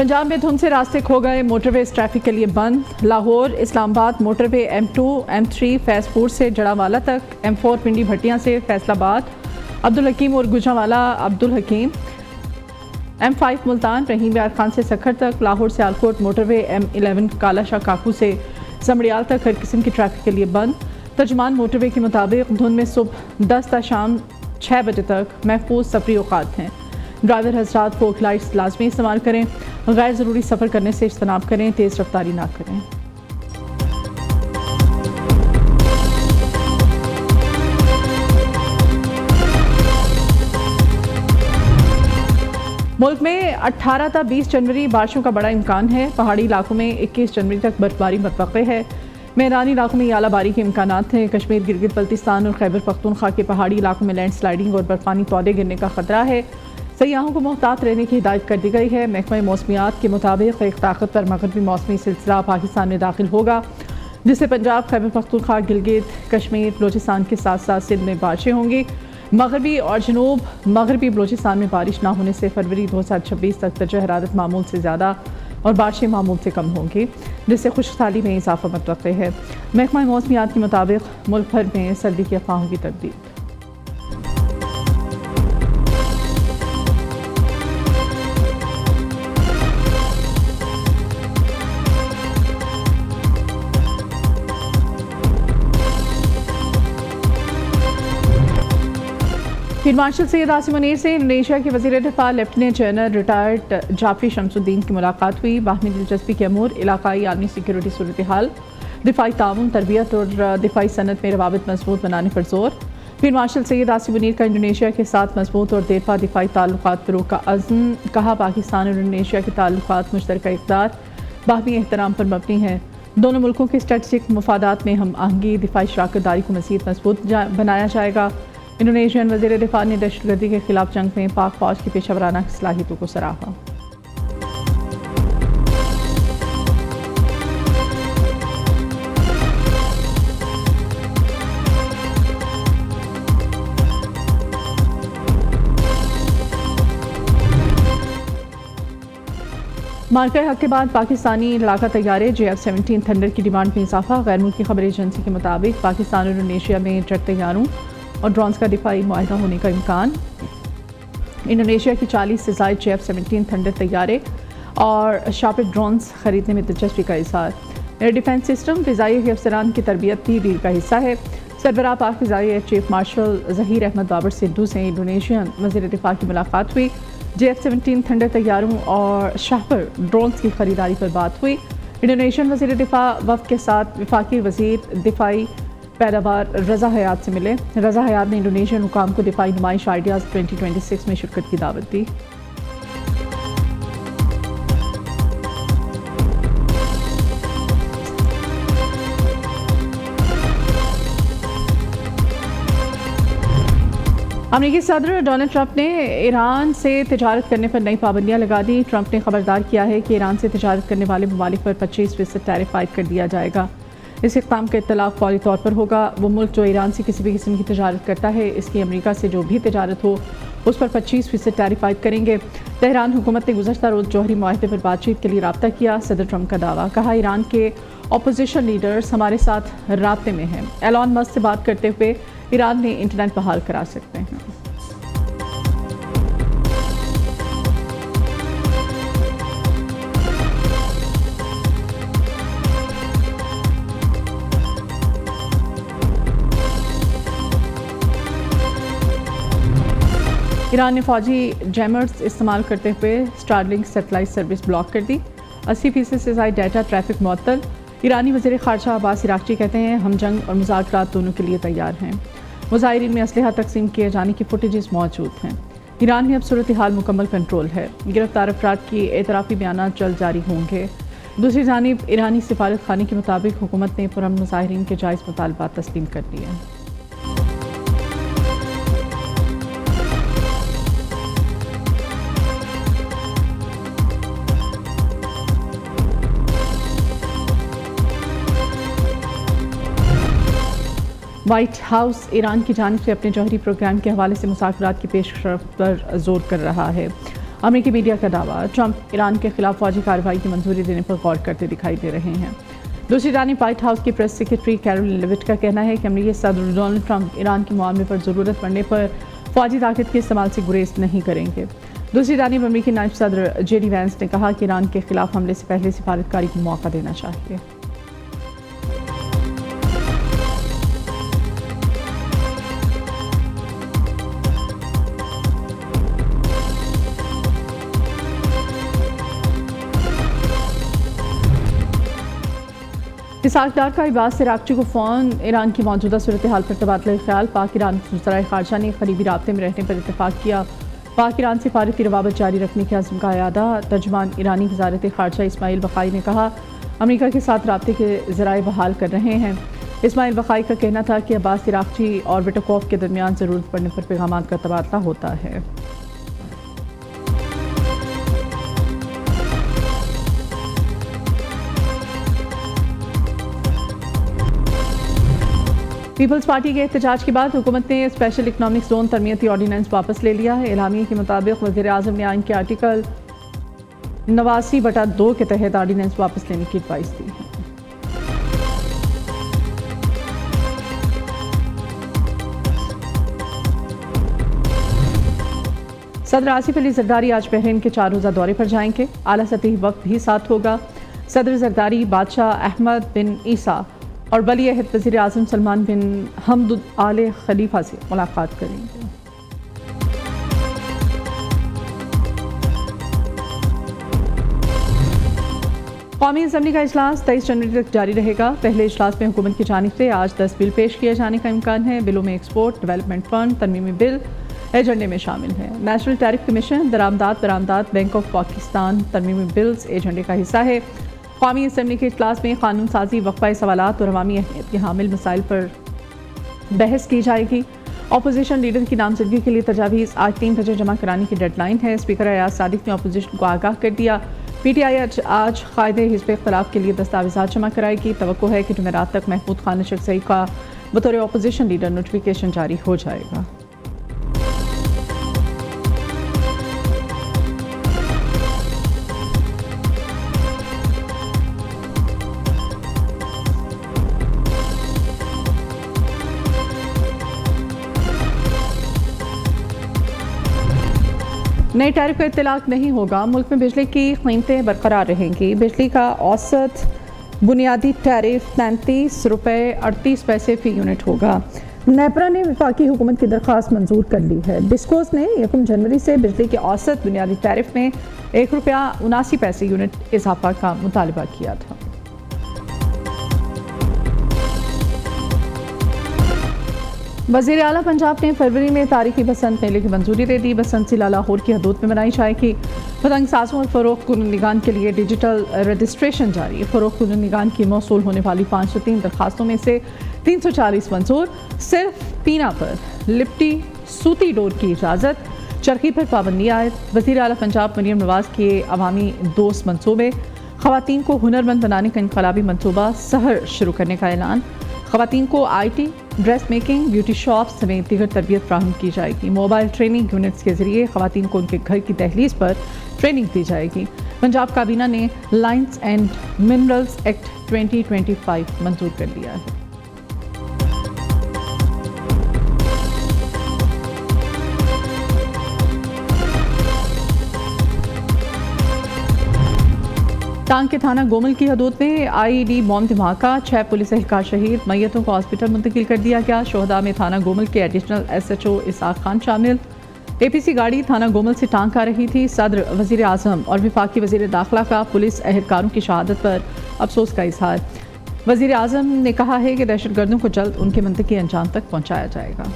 पंजाब में धुंध से रास्ते खो गए, मोटरवे ट्रैफिक के लिए बंद। Lahore Islamabad motorway M2 M3 Faizpur से जड़ावाला तक, M4 पिंडी भट्टियां से फैसलाबाद अब्दुल हकीम और गुजरावाला अब्दुल हकीम, M5 मुल्तान रहीम यार खान से सखर तक, लाहौर से आलकोट मोटरवे M11 काला शाह काकू से जमड़ियाल तक हर किस्म की ट्रैफिक के लिए बंद। तर्जमान मोटरवे के मुताबिक धुंध में सुबह 10 ता शाम 6 बजे तक महफूज सफरी औकात हैं। ड्राइवर हजरात फोक लाइट्स लाजमी इस्तेमाल करें, गैर ज़रूरी सफ़र करने से इज्तनाब करें, तेज़ रफ्तारी ना करें। मुल्क में 18 ता 20 जनवरी बारिशों का बड़ा इम्कान है। पहाड़ी इलाकों में 21 जनवरी तक बर्फबारी मुतवक्के है। मैदानी इलाकों में आलाबारी के इम्कानात हैं। कश्मीर, गिलगित बल्तिस्तान और खैबर पख्तूनख्वा के पहाड़ी इलाकों में लैंड स्लाइडिंग और बर्फानी तौदे गिरने का खतरा है। सयाहों को मोहतात रहने की हिदायत कर दी गई है। महकमा मौसमियात के मुताबिक एक ताकतवर मगरबी मौसमी सिलसिला पाकिस्तान में दाखिल होगा, जिससे पंजाब, खैबर पख्तूनख्वा, गिलगित, कश्मीर, बलोचिस्तान के साथ साथ सिंध में बारिशें होंगी। मगरबी और जनूब मगरबी बलोचिस्तान में बारिश ना होने से फरवरी 2026 तक दर्जा हरारत मामूल से ज़्यादा और बारिशें मामूल से कम होंगी, जिससे खुशहाली में इजाफा मुतवक्के है। महकमा मौसमियात के मुताबिक मुल्क भर में सर्दी की अफवाहों की तरदीद। फील्ड मार्शल सैयद आसिम मुनीर से इंडोनेशिया के वज़ीर दिफा lieutenant general retired Sjafrie Sjamsoeddin की मुलाकात हुई। बाहमी दिलचस्पी के अमूर, इलाकाई आलमी सिक्योरिटी सूरत हाल, दिफाई ताउन, तरबियत और दिफाई सनत में रवाबित मजबूत बनाने पर जोर। फील्ड मार्शल सैयद आसिम मुनीर का इंडोनेशिया के साथ मजबूत और देरपा दिफाई ताल्लुकात फ़रोग़ का अज़्म। कहा, पाकिस्तान और इंडोनेशिया के ताल्लुकात मुश्तरका इक़्तिदार, बाहमी एहतराम पर मबनी हैं। दोनों मुल्कों के स्ट्रेटेजिक मफादात में हम आहंगी, दिफाई शराकतदारी को मज़ीद मजबूत बनाया जाएगा। इंडोनेशियन वज़ीर दिफा ने दहशतगर्दी के खिलाफ जंग में पाक फ़ौज की पेशेवराना सलाहियतों को सराहा। मार्का हक के बाद पाकिस्तानी लड़ाका तैयारे JF-17 थंडर की डिमांड में इजाफा। गैर मुल्की खबर एजेंसी के मुताबिक पाकिस्तान और इंडोनेशिया में जेट तैयारों और ड्रोन्स का दिफाई मुआहदा होने का इम्कान। इंडोनेशिया की 40 से ज़ायद JF-17 थंडर तैयारे और शापिड ड्रोन्स खरीदने में दिलचस्पी का इज़हार। एयर डिफेंस सिस्टम फ़िज़ाई के अफसरान की तरबियत भी डील का हिस्सा है। सरबराह पाक फ़िज़ाई air chief marshal Zaheer Ahmed Babar Sidhu से इंडोनेशियन वज़ीर दिफा की मुलाकात हुई। JF-17 थंडर तैयारों और शापिड ड्रोन्स की खरीदारी पर बात हुई। इंडोनेशियन वज़ीर दिफा वफ़द के साथ वफाकी वज़ीर दिफाई पैदावार रज़ा हयात से मिले। रज़ा हयात ने इंडोनेशियन हुकाम को दिफाई नुमाइश आइडियाज़ 2026 में शिरकत की दावत दी। अमेरिकी सदर डोनाल्ड ट्रंप ने ईरान से तिजारत करने पर नई पाबंदियां लगा दी। ट्रंप ने खबरदार किया है कि ईरान से तिजारत करने वाले ममालिक पर 25% टैरिफ आयद कर दिया जाएगा। इस इक़दाम का इत्तलाक़ फौरी तौर पर होगा। वो मुल्क जो ईरान से किसी भी किस्म की तिजारत करता है, इसकी अमेरिका से जो भी तिजारत हो उस पर 25% टैरिफ आयद करेंगे। तेहरान हुकूमत ने गुज़श्ता रोज़ जौहरी मुआहदे पर बातचीत के लिए राब्ता किया। सदर ट्रंप का दावा, कहा ईरान के अपोजिशन लीडर्स हमारे साथ राब्ते में हैं। एलॉन मस्क से बात करते हुए ईरान में इंटरनेट बहाल करा सकते हैं। ईरान ने फौजी जैमर्स इस्तेमाल करते हुए स्टारलिंक सेटेलाइट सर्विस ब्लॉक कर दी। 80% से ज़ायद डाटा ट्रैफिक मुअत्तल। ईरानी वज़ीर ख़ारजा अब्बास इराक़ची कहते हैं, हम जंग और मुज़ाकरात दोनों के लिए तैयार हैं। मुज़ाहिरीन में असलहा तकसीम किए जाने की फुटेजेस मौजूद हैं। ईरान में अब सूरत हाल मुकम्मल कंट्रोल है। गिरफ्तार अफराद की एतराफ़ी बयानात जल्द जारी होंगे। दूसरी जानिब ईरानी सिफारत खाने के मुताबिक हुकूमत ने पुरअमन मुज़ाहिरीन के जायज़ मुतालबात तस्लीम कर दिए। व्हाइट हाउस ईरान की जानिब से अपने जौहरी प्रोग्राम के हवाले से मुज़ाकरात की पेशरफ्त पर जोर कर रहा है। अमेरिकी मीडिया का दावा, ट्रंप ईरान के खिलाफ फौजी कार्रवाई की मंजूरी देने पर गौर करते दिखाई दे रहे हैं। दूसरी जानिब व्हाइट हाउस की प्रेस सेक्रेटरी कैरोलिन लेविट का कहना है कि अमेरिकी सदर डोनाल्ड ट्रंप ईरान के मामले पर ज़रूरत पड़ने पर फौजी ताकत के इस्तेमाल से गुरेज नहीं करेंगे। दूसरी जानिब अमेरिकी नायब सदर जेडी वैंस ने कहा कि ईरान के खिलाफ हमले से पहले सिफारतकारी को मौका देना चाहिए। इसाक डार का इबाद से राक्ची को फ़ोन, ईरान की मौजूदा सूरत हाल पर तबादला ख्याल, पाक ईरान वज़राए ख़ारजा ने करीबी राब्ते में रहने पर इत्तेफाक किया। पाक ईरान सिफारती रवाबत जारी रखने के अज़्म का अयादा। तर्जुमान ईरानी वज़ारत ख़ारजा इस्माइल बक़ाई ने कहा, अमेरिका के साथ राब्ते के ज़राए बहाल कर रहे हैं। इस्माइल बक़ाई का कहना था कि अब्बास राक्ची और विटकोफ के दरमियान ज़रूरत पड़ने पर पैगामात का तबादला होता है। पीपल्स पार्टी के एहतजाज के बाद हुकूमत ने स्पेशल इकनॉमिक जोन तरमीती ऑर्डीनेंस वापस ले लिया है। एलामिया के मुताबिक वज़ीर आज़म ने आइन के आर्टिकल 89/2 के तहत ऑर्डीनेंस वापस लेने की एडवाइस दी है। सदर आसिफ अली जरदारी आज बहरीन के 4 रोज़ा दौरे पर जाएंगे। आला सतही वक्त भी साथ होगा। सदर जरदारी बादशाह अहमद बिन ईसा और वली अहद वज़ीर आज़म सलमान बिन हमद आल खलीफा से मुलाकात करेंगे। कौमी असम्बली का इजलास 23 जनवरी तक जारी रहेगा। पहले इजलास में हुकूमत की जानिब से आज 10 बिल पेश किए जाने का इम्कान है। बिलों में एक्सपोर्ट डेवलपमेंट फंड तरमीमी बिल एजेंडे में शामिल है। नेशनल टैरिफ कमीशन, दरामदात बरामदात बैंक ऑफ पाकिस्तान तरमीमी बिल्स एजेंडे का हिस्सा है। कौमी असम्बली के इजलास में कानून साजी, वक्फा सवालात और अवामी अहमियत के हामिल मसाइल पर बहस की जाएगी। अपोजिशन लीडर की नामजदगी के लिए तजावीज़ आज 3 बजे जमा कराने की डेडलाइन है। स्पीकर अयाज सादिक ने अपोजिशन को आगाह कर दिया। PTI आज कायदे हिज़्ब इख्तिलाफ के लिए दस्तावेज़ात जमा कराएगी। तवक्को है कि जुमेरात तक महमूद खान अशरफी का बतौर अपोजिशन लीडर नोटिफिकेशन जारी हो जाएगा। नए टैरिफ का इत्तलाक नहीं होगा। मुल्क में बिजली की कीमतें बरकरार रहेंगी। बिजली का औसत बुनियादी टैरिफ 33 रुपये 38 पैसे फ़ी यूनिट होगा। नेपरा ने वफाकी हुकूमत की दरख्वास्त मंजूर कर ली है। डिस्कोस ने 1 जनवरी से बिजली के औसत बुनियादी टैरिफ में ₹1.79 यूनिट इजाफा का मुतालबा किया था। वज़ीर आला पंजाब ने फरवरी में तारीखी बसंत मेले की मंजूरी दे दी। बसंत जिला लाहौर की हदूद में मनाई जाएगी। पतंग साजों और फ़रोख्त कुननिगान के लिए डिजिटल रजिस्ट्रेशन जारी। फ़रोख्त कुननिगान की मौसूल होने वाली 503 दरखास्तों में से 340 मंजूर। सिर्फ पीना पर लिपटी सूती डोर की इजाज़त, चरखी पर पाबंदी आयद। वज़ीर आला पंजाब मरियम नवाज़ के अवामी दोस्त मनसूबे। ख़वातीन को हुनरमंद बनाने का इनकलाबी मनसूबा सहर शुरू करने का ऐलान। ख़वातीन को IT, dress making, beauty shop समेत दीगर तरबियत फ्राहम की जाएगी। मोबाइल ट्रेनिंग यूनिट्स के जरिए ख़वातीन को उनके घर की दहलीज पर ट्रेनिंग दी जाएगी। पंजाब काबीना ने लाइन्स एंड मिनरल्स एक्ट 2025 मंजूर कर लिया है। टांग के थाना गोमल की हदूद में IED बॉम्ब धमाका, 6 पुलिस एहलकार शहीद। मैयतों को हॉस्पिटल मुंतकिल कर दिया गया। शोहदा में थाना गोमल के एडिशनल SHO इसाक खान शामिल। APC गाड़ी थाना गोमल से टांग आ रही थी। सदर, वज़ीर आज़म और वफाकी वज़ीर दाखिला का पुलिस एहलकारों की शहादत पर अफसोस का इजहार। वज़ीर आज़म ने कहा है कि दहशतगर्दों को जल्द उनके मंतकी अंजाम तक पहुँचाया जाएगा।